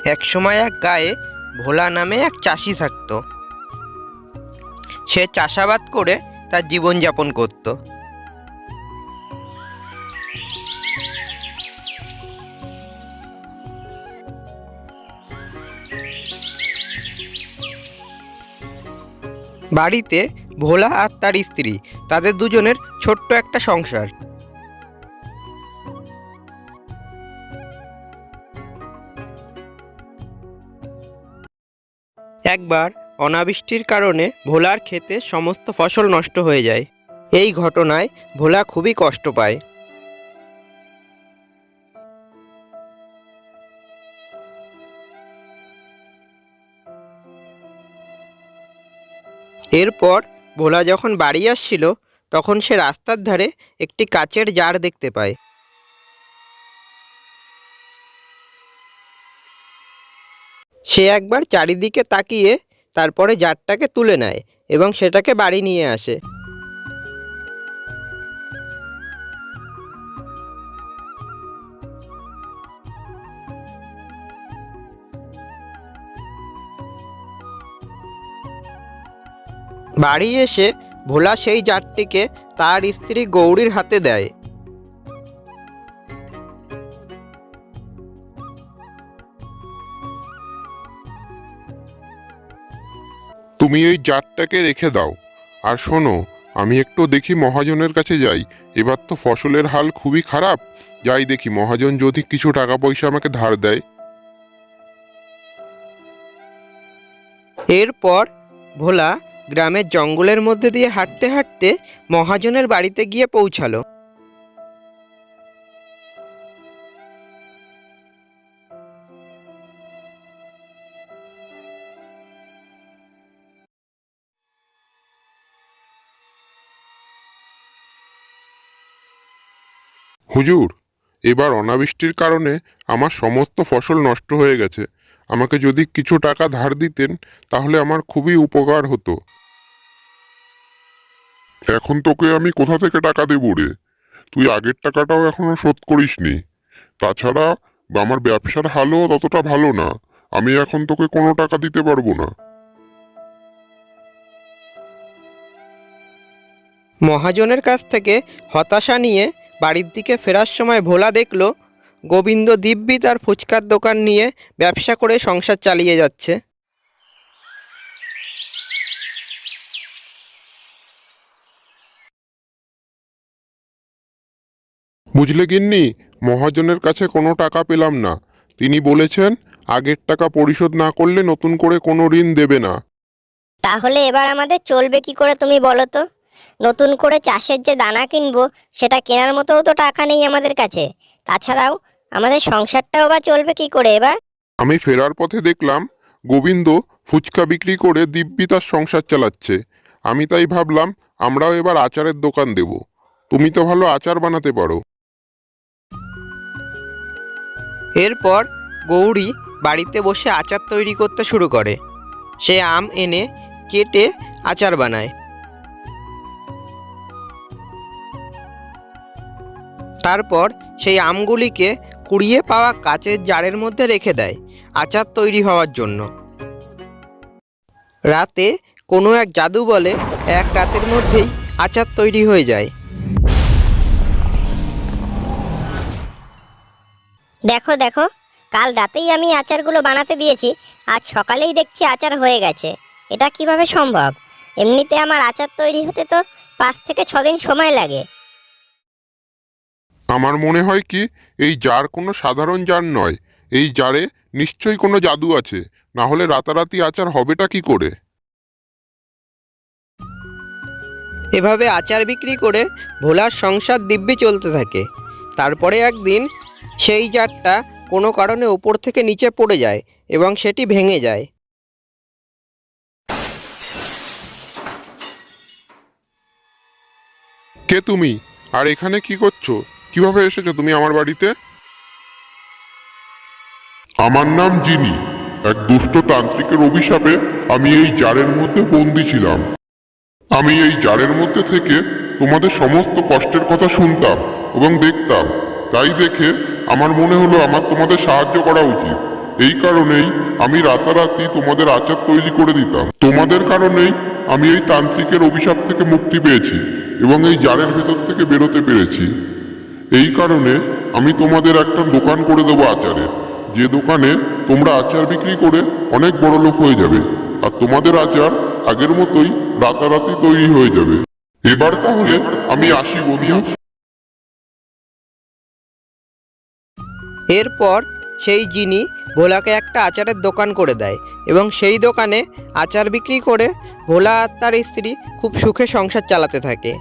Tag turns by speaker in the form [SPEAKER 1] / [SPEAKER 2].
[SPEAKER 1] একসময় এক গায়ে ভোলা নামে এক চাষি থাকতো। সে চাষাবাদ করে তার জীবনযাপন করত। বাড়িতে ভোলা আর তার স্ত্রী, তাদের দুজনের ছোট্ট একটা সংসার। একবার অনাবৃষ্টির কারণে ভোলার ক্ষেতে সমস্ত ফসল নষ্ট হয়ে যায়। এই ঘটনায় ভোলা খুবই কষ্ট পায়। এরপর ভোলা যখন বাড়ি আসছিল, তখন সে রাস্তার ধারে একটি কাচের জার দেখতে পায়। সে একবার চারিদিকে তাকিয়ে তারপরে জারটাকে তুলে নেয় এবং সেটাকে বাড়ি নিয়ে আসে। বাড়ি এসে ভোলা সেই জারটিকে তার স্ত্রী গৌরীর হাতে দেয়।
[SPEAKER 2] তুমি এই জারটাকে রেখে দাও। আর শোনো, আমি একটু দেখি মহাজনের কাছে যাই। এবার তো ফসলের হাল খুবই খারাপ। যাই দেখি মহাজন যদি কিছু টাকা পয়সা আমাকে ধার দেয়।
[SPEAKER 1] এরপর ভোলা গ্রামের জঙ্গলের মধ্যে দিয়ে হাঁটতে হাঁটতে মহাজনের বাড়িতে গিয়ে পৌঁছালো।
[SPEAKER 2] হুজুর, এবার অনাবৃষ্টির কারণে আমার সমস্ত ফসল নষ্ট হয়ে গেছে। আমাকে যদি কিছু টাকা ধার দিতেন তাহলে আমার খুবই উপকার হতো। এখন তোকে আমি কোথা থেকে টাকা দেবো রে? তুই আগের টাকাটাও এখনো শোধ করিসনি। তাছাড়া আমার ব্যবসার হালও ততটা ভালো না। আমি এখন তোকে কোনো টাকা দিতে পারবো না।
[SPEAKER 1] মহাজনের কাছ থেকে হতাশা নিয়ে বাড়ির দিকে ফেরার সময় ভোলা দেখল গোবিন্দ দিব্যি তার ফুচকার দোকান নিয়ে ব্যবসা করে সংসার চালিয়ে যাচ্ছে।
[SPEAKER 2] বুঝলে গিন্নি, মহাজনের কাছে কোনো টাকা পেলাম না। তিনি বলেছেন আগের টাকা পরিশোধ না করলে নতুন করে কোনো ঋণ দেবে না।
[SPEAKER 3] তাহলে এবার আমাদের চলবে কি করে তুমি বলো তো? নতুন করে চাষের যে দানা কিনবো, সেটা কেনার মতোও তো টাকা নেই আমাদের কাছে। তাছাড়াও আমাদের সংসারটাও বা চলবে কি করে এবার?
[SPEAKER 2] আমি ফেরার পথে দেখলাম গোবিন্দ ফুচকা বিক্রি করে দিব্যি তার সংসার চালাচ্ছে। আমি তাই ভাবলাম আমরাও এবার আচারের দোকান দেব। তুমি তো ভালো আচার বানাতে পারো।
[SPEAKER 1] এরপর গৌরী বাড়িতে বসে আচার তৈরি করতে শুরু করে। সে আম এনে কেটে আচার বানায়। তারপর সেই আমগুলিকে কুড়িয়ে পাওয়া কাচের জারের মধ্যে রেখে দেয় আচার তৈরি হওয়ার জন্য। রাতে কোনো এক জাদু বলে এক রাতের মধ্যেই আচার তৈরি হয়ে যায়।
[SPEAKER 3] দেখো দেখো, কাল রাতেই আমি আচারগুলো বানাতে দিয়েছি, আজ সকালেই দেখছি আচার হয়ে গেছে। এটা কিভাবে সম্ভব? এমনিতে আমার আচার তৈরি হতে তো 5 থেকে 6 দিন সময় লাগে।
[SPEAKER 2] আমার মনে হয় কি এই জার কোনো সাধারণ জার নয়। এই জারে নিশ্চয়ই কোনো জাদু আছে, না হলে রাতারাতি আচার হবেটা কি করে?
[SPEAKER 1] এভাবে আচার বিক্রি করে ভোলার সংসার দিব্যি চলতে থাকে। তারপরে একদিন সেই জারটা কোনো কারণে ওপর থেকে নিচে পড়ে যায় এবং সেটি ভেঙে যায়।
[SPEAKER 2] কে তুমি? আর এখানে কি করছো? কিভাবে এসেছো তুমি আমার বাড়িতে? আমার নাম জিনি। এক দুষ্ট তান্ত্রিকের অভিশাপে আমি এই জারের মধ্যে বন্দী ছিলাম। আমি এই জারের মধ্যে থেকে তোমাদের সমস্ত কষ্টের কথা শুনতাম এবং দেখতাম। তাই দেখে আমার মনে হলো আমার তোমাদের সাহায্য করা উচিত। এই কারণেই আমি রাতারাতি তোমাদের আচার তৈরি করে দিতাম। তোমাদের কারণেই আমি এই তান্ত্রিকের অভিশাপ থেকে মুক্তি পেয়েছি এবং এই জারের ভেতর থেকে বেরোতে পেরেছি। এই কারণে আমি তোমাদের একটা দোকান করে দেবো আচারের, যে দোকানে তোমরা আচার বিক্রি করে অনেক বড় লোক হয়ে যাবে, আর তোমাদের আচার আগের মতোই রাতারাতি তৈরি হয়ে যাবে। এবার তাহলে আমি আসি বন্ধু।
[SPEAKER 1] এরপর সেই জিনি ভোলাকে একটা আচারের দোকান করে দেয় এবং সেই দোকানে আচার বিক্রি করে ভোলা আর তার স্ত্রী খুব সুখে সংসার চালাতে থাকে।